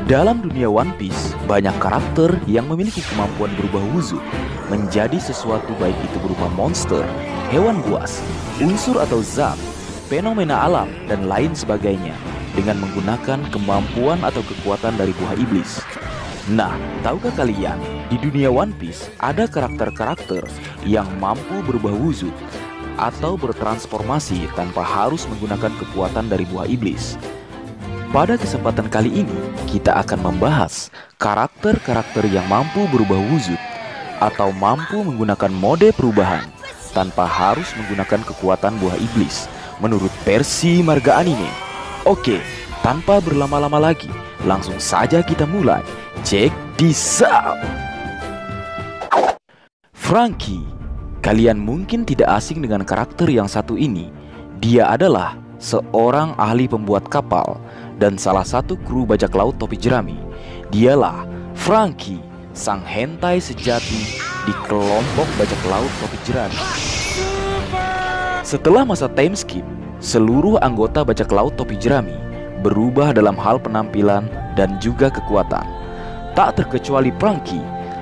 Dalam dunia One Piece, banyak karakter yang memiliki kemampuan berubah wujud menjadi sesuatu, baik itu berupa monster, hewan buas, unsur atau zat, fenomena alam, dan lain sebagainya dengan menggunakan kemampuan atau kekuatan dari buah iblis. Nah, tahukah kalian, di dunia One Piece ada karakter-karakter yang mampu berubah wujud atau bertransformasi tanpa harus menggunakan kekuatan dari buah iblis? Pada kesempatan kali ini, kita akan membahas karakter-karakter yang mampu berubah wujud atau mampu menggunakan mode perubahan tanpa harus menggunakan kekuatan buah iblis menurut versi marga anime. Oke, tanpa berlama-lama lagi, langsung saja kita mulai. Check this out. Franky. Kalian mungkin tidak asing dengan karakter yang satu ini. Dia adalah seorang ahli pembuat kapal dan salah satu kru bajak laut topi jerami. Dialah Franky, sang hentai sejati di kelompok bajak laut topi jerami. Setelah masa time skip, seluruh anggota bajak laut topi jerami berubah dalam hal penampilan dan juga kekuatan. Tak terkecuali Franky.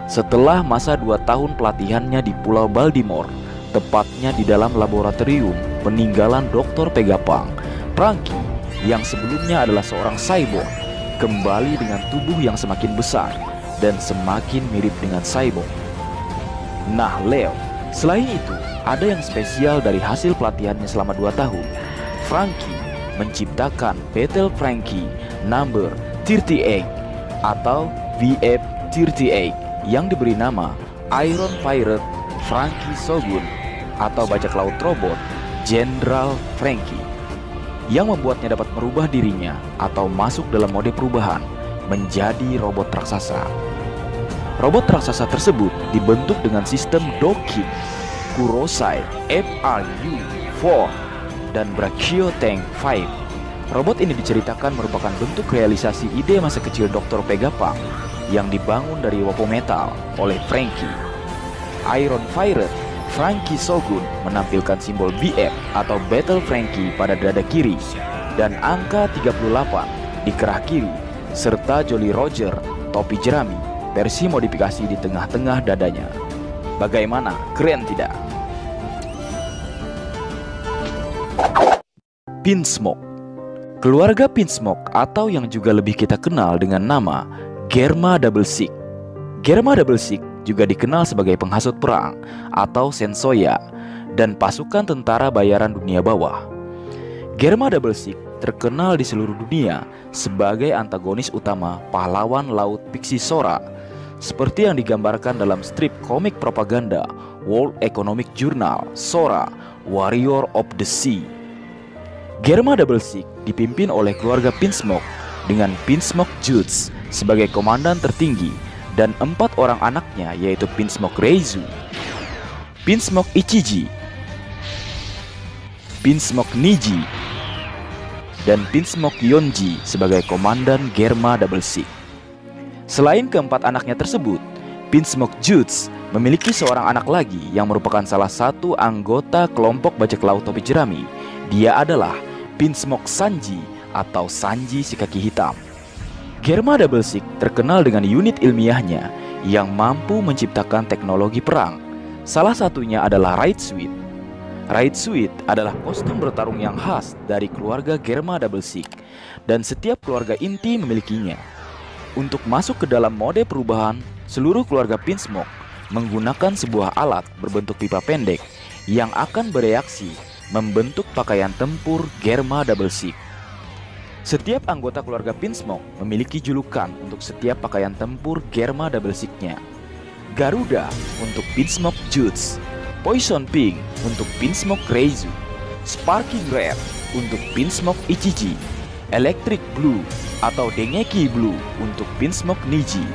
Setelah masa 2 tahun pelatihannya di Pulau Baltimore, tepatnya di dalam laboratorium peninggalan Dr. Vegapunk, Franky yang sebelumnya adalah seorang cyborg kembali dengan tubuh yang semakin besar dan semakin mirip dengan cyborg. Nah Leo, selain itu ada yang spesial dari hasil pelatihannya selama 2 tahun. Franky menciptakan Battle Franky number 38 atau VF38 yang diberi nama Iron Pirate Franky Shogun atau bajak laut robot Jenderal Franky, yang membuatnya dapat merubah dirinya atau masuk dalam mode perubahan menjadi robot raksasa. Robot raksasa tersebut dibentuk dengan sistem docking, Kurosai FRU-4 dan Brachio Tank 5. Robot ini diceritakan merupakan bentuk realisasi ide masa kecil Dr. Vegapunk yang dibangun dari wapo metal oleh Franky. Iron Pirate Franky Shogun menampilkan simbol BF atau Battle Franky pada dada kiri dan angka 38 di kerah kiri, serta Jolly Roger topi jerami versi modifikasi di tengah-tengah dadanya. Bagaimana? Keren tidak? Pinsmoke. Keluarga Pinsmoke atau yang juga lebih kita kenal dengan nama Germa Double Six. Germa Double Six juga dikenal sebagai penghasut perang atau Sensoya dan pasukan tentara bayaran dunia bawah. Germa Double Six terkenal di seluruh dunia sebagai antagonis utama pahlawan laut fiksi Sora, seperti yang digambarkan dalam strip komik propaganda World Economic Journal Sora, Warrior of the Sea. Germa Double Six dipimpin oleh keluarga Pinsmoke dengan Pinsmoke Jutsu sebagai komandan tertinggi dan 4 orang anaknya, yaitu Pinsmoke Reizu, Pinsmoke Ichiji, Pinsmoke Niji, dan Pinsmoke Yonji sebagai komandan Germa Double Six. Selain keempat anaknya tersebut, Pinsmoke Jutsu memiliki seorang anak lagi yang merupakan salah satu anggota kelompok bajak laut topi jerami. Dia adalah Pinsmoke Sanji atau Sanji si kaki hitam. Germa Double Six terkenal dengan unit ilmiahnya yang mampu menciptakan teknologi perang. Salah satunya adalah Raid Suit. Raid Suit adalah kostum bertarung yang khas dari keluarga Germa Double Six dan setiap keluarga inti memilikinya. Untuk masuk ke dalam mode perubahan, seluruh keluarga Pinsmoke menggunakan sebuah alat berbentuk pipa pendek yang akan bereaksi membentuk pakaian tempur Germa Double Six. Setiap anggota keluarga Pinsmoke memiliki julukan untuk setiap pakaian tempur Germa Double Six-nya. Garuda untuk Pinsmoke Jutsu, Poison Pink untuk Pinsmoke Reizu, Sparking Red untuk Pinsmoke Ichiji, Electric Blue atau Dengeki Blue untuk Pinsmoke Niji,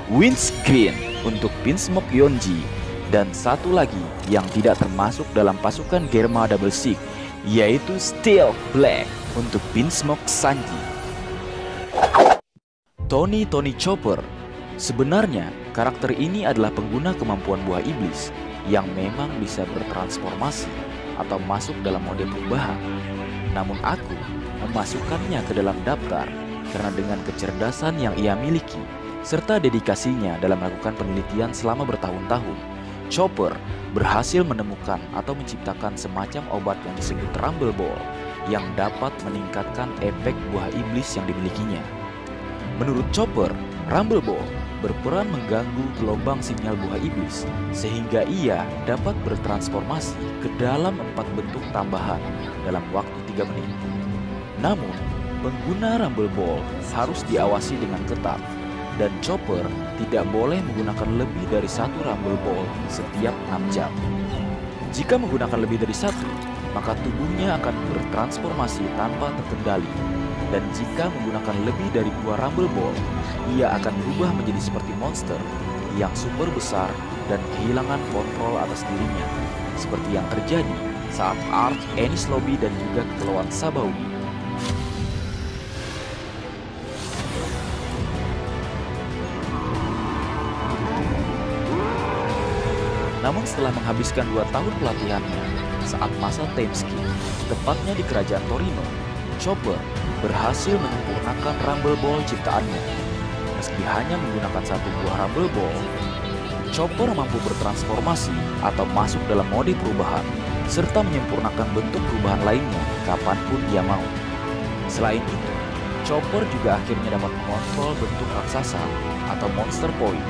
Windscreen untuk Pinsmoke Yonji, dan satu lagi yang tidak termasuk dalam pasukan Germa Double Six, yaitu Steel Black untuk Pinsmoke Sanji. Tony Chopper. Sebenarnya karakter ini adalah pengguna kemampuan buah iblis yang memang bisa bertransformasi atau masuk dalam mode perubahan. Namun aku memasukkannya ke dalam daftar karena dengan kecerdasan yang ia miliki serta dedikasinya dalam melakukan penelitian selama bertahun-tahun, Chopper berhasil menemukan atau menciptakan semacam obat yang disebut Rumble Ball yang dapat meningkatkan efek buah iblis yang dimilikinya. Menurut Chopper, Rumble Ball berperan mengganggu gelombang sinyal buah iblis sehingga ia dapat bertransformasi ke dalam 4 bentuk tambahan dalam waktu 3 menit. Namun, pengguna Rumble Ball harus diawasi dengan ketat dan Chopper tidak boleh menggunakan lebih dari 1 Rumble Ball setiap 6 jam. Jika menggunakan lebih dari 1, maka tubuhnya akan bertransformasi tanpa terkendali. Dan jika menggunakan lebih dari 2 Rumble Ball, ia akan berubah menjadi seperti monster yang super besar dan kehilangan kontrol atas dirinya, seperti yang terjadi saat Arch Enies Lobby dan juga Kekilauan Sabaudi. Namun setelah menghabiskan 2 tahun pelatihannya saat masa time skip, tepatnya di kerajaan Torino, Chopper berhasil menyempurnakan Rumble Ball ciptaannya. Meski hanya menggunakan 1 buah Rumble Ball, Chopper mampu bertransformasi atau masuk dalam mode perubahan, serta menyempurnakan bentuk perubahan lainnya kapanpun dia mau. Selain itu, Chopper juga akhirnya dapat mengontrol bentuk raksasa atau monster point.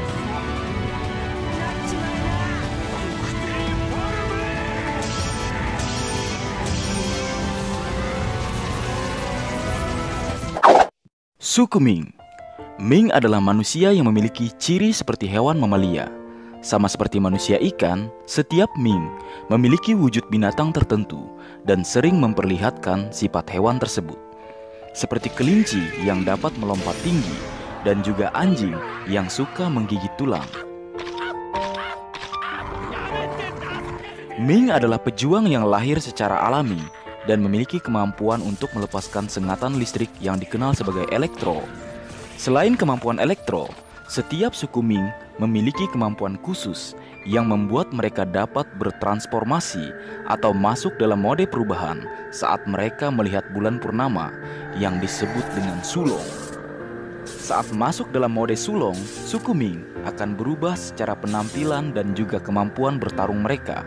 Suku Ming. Ming adalah manusia yang memiliki ciri seperti hewan mamalia. Sama seperti manusia ikan, setiap Ming memiliki wujud binatang tertentu dan sering memperlihatkan sifat hewan tersebut. Seperti kelinci yang dapat melompat tinggi dan juga anjing yang suka menggigit tulang. Ming adalah pejuang yang lahir secara alami dan memiliki kemampuan untuk melepaskan sengatan listrik yang dikenal sebagai elektro. Selain kemampuan elektro, setiap suku Ming memiliki kemampuan khusus yang membuat mereka dapat bertransformasi atau masuk dalam mode perubahan saat mereka melihat bulan purnama yang disebut dengan sulong. Saat masuk dalam mode sulong, suku Ming akan berubah secara penampilan dan juga kemampuan bertarung mereka.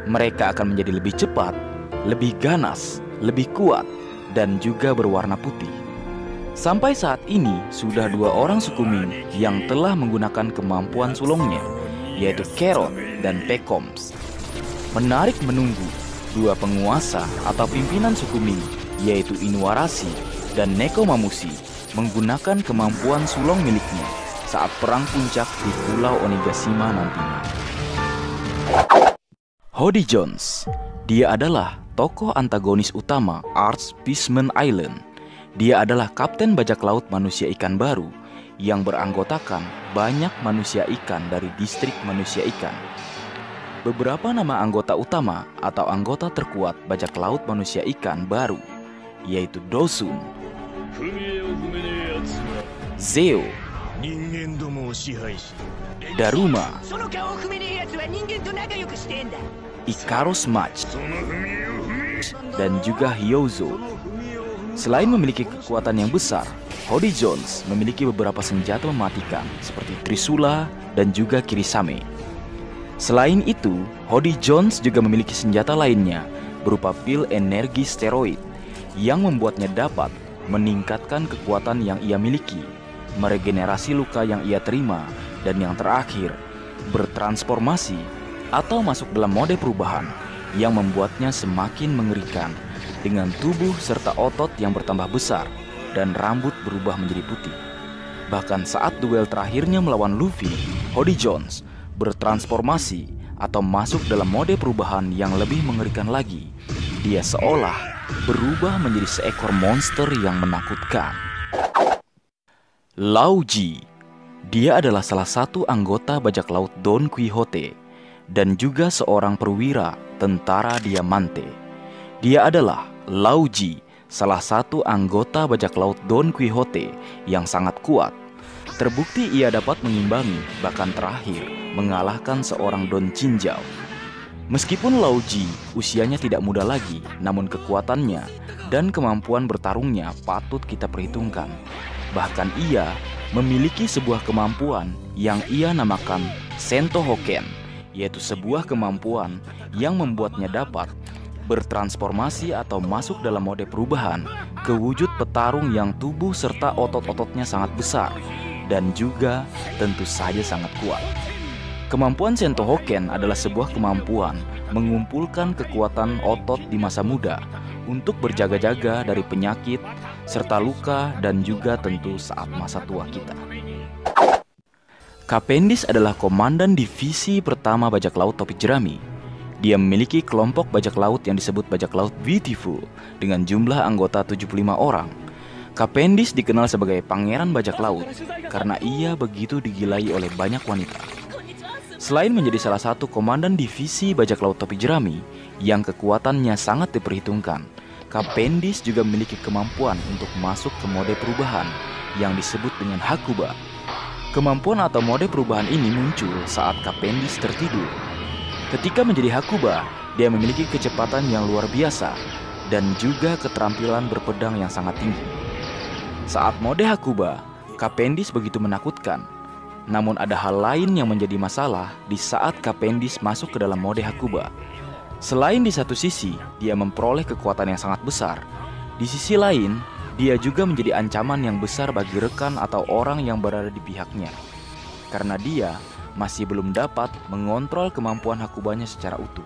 Mereka akan menjadi lebih cepat, lebih ganas, lebih kuat, dan juga berwarna putih. Sampai saat ini, sudah 2 orang suku Ming yang telah menggunakan kemampuan sulongnya, yaitu Carrot dan Pekoms. Menarik menunggu, 2 penguasa atau pimpinan suku Ming, yaitu Inuarashi dan Nekomamushi, menggunakan kemampuan sulong miliknya saat perang puncak di Pulau Onigashima nantinya. Hody Jones. Dia adalah tokoh antagonis utama Arch Fishman Island. Dia adalah kapten bajak laut manusia ikan baru yang beranggotakan banyak manusia ikan dari distrik manusia ikan. Beberapa nama anggota utama atau anggota terkuat bajak laut manusia ikan baru yaitu Dosun, Zeo, Daruma, Ikaros Mach, dan juga Hyozo. Selain memiliki kekuatan yang besar, Hody Jones memiliki beberapa senjata mematikan seperti Trisula dan juga Kirisame. Selain itu, Hody Jones juga memiliki senjata lainnya berupa pil energi steroid yang membuatnya dapat meningkatkan kekuatan yang ia miliki, meregenerasi luka yang ia terima, dan yang terakhir, bertransformasi atau masuk dalam mode perubahan yang membuatnya semakin mengerikan dengan tubuh serta otot yang bertambah besar dan rambut berubah menjadi putih. Bahkan saat duel terakhirnya melawan Luffy, Hody Jones bertransformasi atau masuk dalam mode perubahan yang lebih mengerikan lagi. Dia seolah berubah menjadi seekor monster yang menakutkan. Lao Ji. Dia adalah salah satu anggota bajak laut Don Quixote dan juga seorang perwira tentara Diamante. Dia adalah Lao Ji, salah satu anggota bajak laut Don Quixote yang sangat kuat. Terbukti ia dapat mengimbangi, bahkan terakhir mengalahkan seorang Don Chinjau. Meskipun Lao Ji usianya tidak muda lagi, namun kekuatannya dan kemampuan bertarungnya patut kita perhitungkan. Bahkan ia memiliki sebuah kemampuan yang ia namakan Sento Hoken, yaitu sebuah kemampuan yang membuatnya dapat bertransformasi atau masuk dalam mode perubahan ke wujud petarung yang tubuh serta otot-ototnya sangat besar dan juga tentu saja sangat kuat. Kemampuan Sento Hoken adalah sebuah kemampuan mengumpulkan kekuatan otot di masa muda untuk berjaga-jaga dari penyakit serta luka dan juga tentu saat masa tua kita. Cavendish adalah komandan divisi pertama bajak laut topi jerami. Dia memiliki kelompok bajak laut yang disebut bajak laut Beautiful dengan jumlah anggota 75 orang. Cavendish dikenal sebagai pangeran bajak laut karena ia begitu digilai oleh banyak wanita. Selain menjadi salah satu komandan divisi bajak laut topi jerami yang kekuatannya sangat diperhitungkan, Cavendish juga memiliki kemampuan untuk masuk ke mode perubahan yang disebut dengan Hakuba. Kemampuan atau mode perubahan ini muncul saat Cavendish tertidur. Ketika menjadi Hakuba, dia memiliki kecepatan yang luar biasa dan juga keterampilan berpedang yang sangat tinggi. Saat mode Hakuba, Cavendish begitu menakutkan. Namun ada hal lain yang menjadi masalah di saat Cavendish masuk ke dalam mode Hakuba. Selain di satu sisi, dia memperoleh kekuatan yang sangat besar. Di sisi lain, dia juga menjadi ancaman yang besar bagi rekan atau orang yang berada di pihaknya. Karena dia masih belum dapat mengontrol kemampuan Hakubanya secara utuh.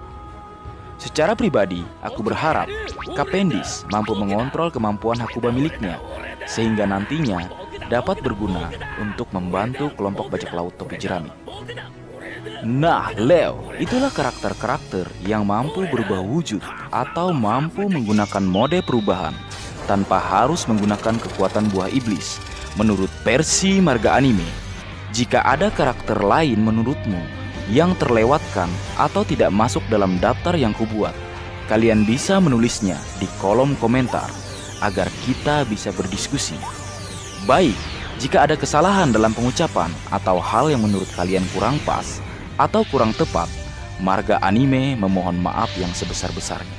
Secara pribadi, aku berharap Cavendish mampu mengontrol kemampuan Hakuba miliknya, sehingga nantinya dapat berguna untuk membantu kelompok bajak laut topi jerami. Nah, Leo, itulah karakter-karakter yang mampu berubah wujud atau mampu menggunakan mode perubahan tanpa harus menggunakan kekuatan buah iblis menurut versi Marga Anime. Jika ada karakter lain menurutmu yang terlewatkan atau tidak masuk dalam daftar yang kubuat, kalian bisa menulisnya di kolom komentar agar kita bisa berdiskusi. Baik, jika ada kesalahan dalam pengucapan atau hal yang menurut kalian kurang pas atau kurang tepat, Marga Anime memohon maaf yang sebesar-besarnya.